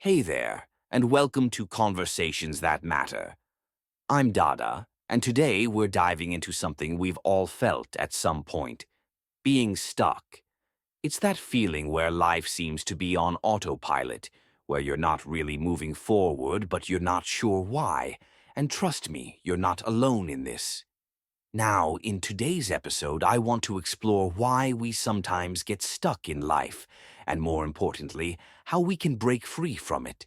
Hey there, and welcome to Conversations That Matter. I'm Dada, and today we're diving into something we've all felt at some point: being stuck. It's that feeling where life seems to be on autopilot, where you're not really moving forward, but you're not sure why. And trust me, you're not alone in this. Now, in today's episode, I want to explore why we sometimes get stuck in life, and more importantly, how we can break free from it.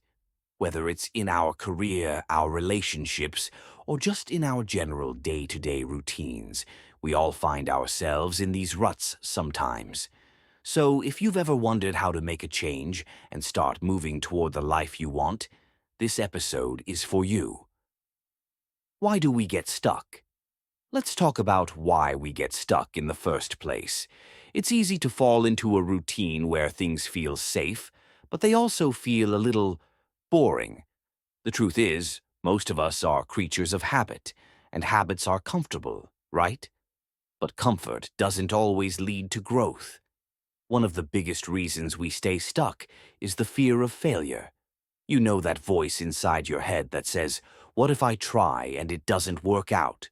Whether it's in our career, our relationships, or just in our general day-to-day routines, we all find ourselves in these ruts sometimes. So if you've ever wondered how to make a change and start moving toward the life you want, this episode is for you. Why do we get stuck? Let's talk about why we get stuck in the first place. It's easy to fall into a routine where things feel safe, but they also feel a little boring. The truth is, most of us are creatures of habit, and habits are comfortable, right? But comfort doesn't always lead to growth. One of the biggest reasons we stay stuck is the fear of failure. You know that voice inside your head that says, "What if I try and it doesn't work out?"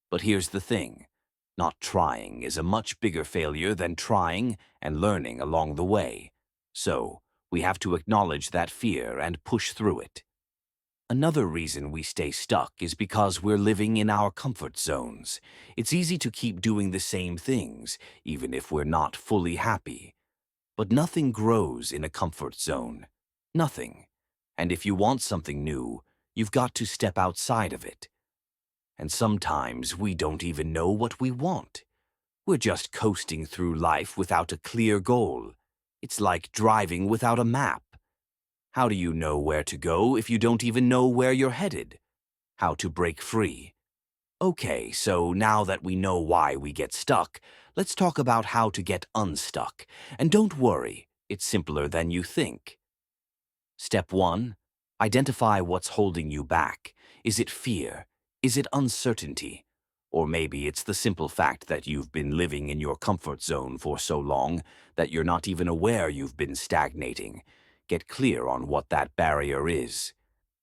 But here's the thing. Not trying is a much bigger failure than trying and learning along the way. So, we have to acknowledge that fear and push through it. Another reason we stay stuck is because we're living in our comfort zones. It's easy to keep doing the same things, even if we're not fully happy. But nothing grows in a comfort zone. Nothing. And if you want something new, you've got to step outside of it. And sometimes we don't even know what we want. We're just coasting through life without a clear goal. It's like driving without a map. How do you know where to go if you don't even know where you're headed? How to break free? Okay, so now that we know why we get stuck, let's talk about how to get unstuck. And don't worry, it's simpler than you think. Step 1. Identify what's holding you back. Is it fear? Is it uncertainty? Or maybe it's the simple fact that you've been living in your comfort zone for so long that you're not even aware you've been stagnating. Get clear on what that barrier is.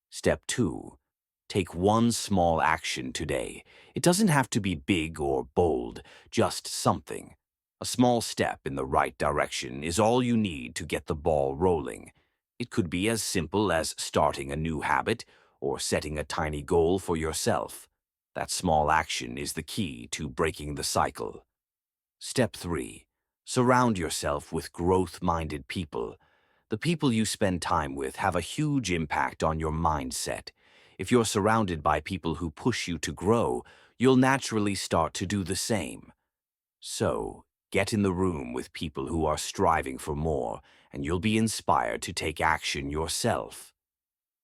Step 2. Take one small action today. It doesn't have to be big or bold, just something. A small step in the right direction is all you need to get the ball rolling. It could be as simple as starting a new habit or setting a tiny goal for yourself. That small action is the key to breaking the cycle. Step 3. Surround yourself with growth-minded people. The people you spend time with have a huge impact on your mindset. If you're surrounded by people who push you to grow, you'll naturally start to do the same. So, get in the room with people who are striving for more, and you'll be inspired to take action yourself.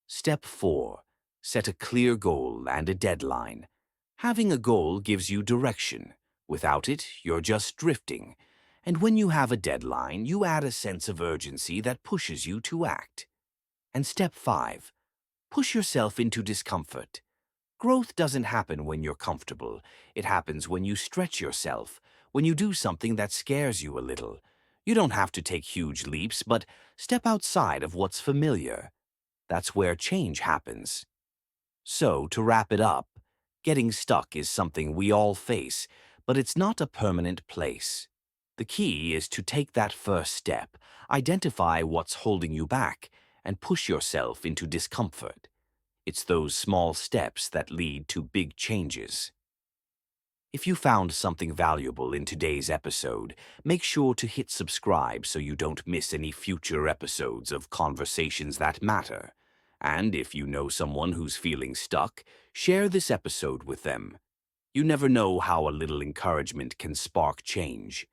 Step 4. Set a clear goal and a deadline. Having a goal gives you direction. Without it, you're just drifting. And when you have a deadline, you add a sense of urgency that pushes you to act. And step 5. Push yourself into discomfort. Growth doesn't happen when you're comfortable. It happens when you stretch yourself, when you do something that scares you a little. You don't have to take huge leaps, but step outside of what's familiar. That's where change happens. So, to wrap it up, getting stuck is something we all face, but it's not a permanent place. The key is to take that first step, identify what's holding you back, and push yourself into discomfort. It's those small steps that lead to big changes. If you found something valuable in today's episode, make sure to hit subscribe so you don't miss any future episodes of Conversations That Matter. And if you know someone who's feeling stuck, share this episode with them. You never know how a little encouragement can spark change.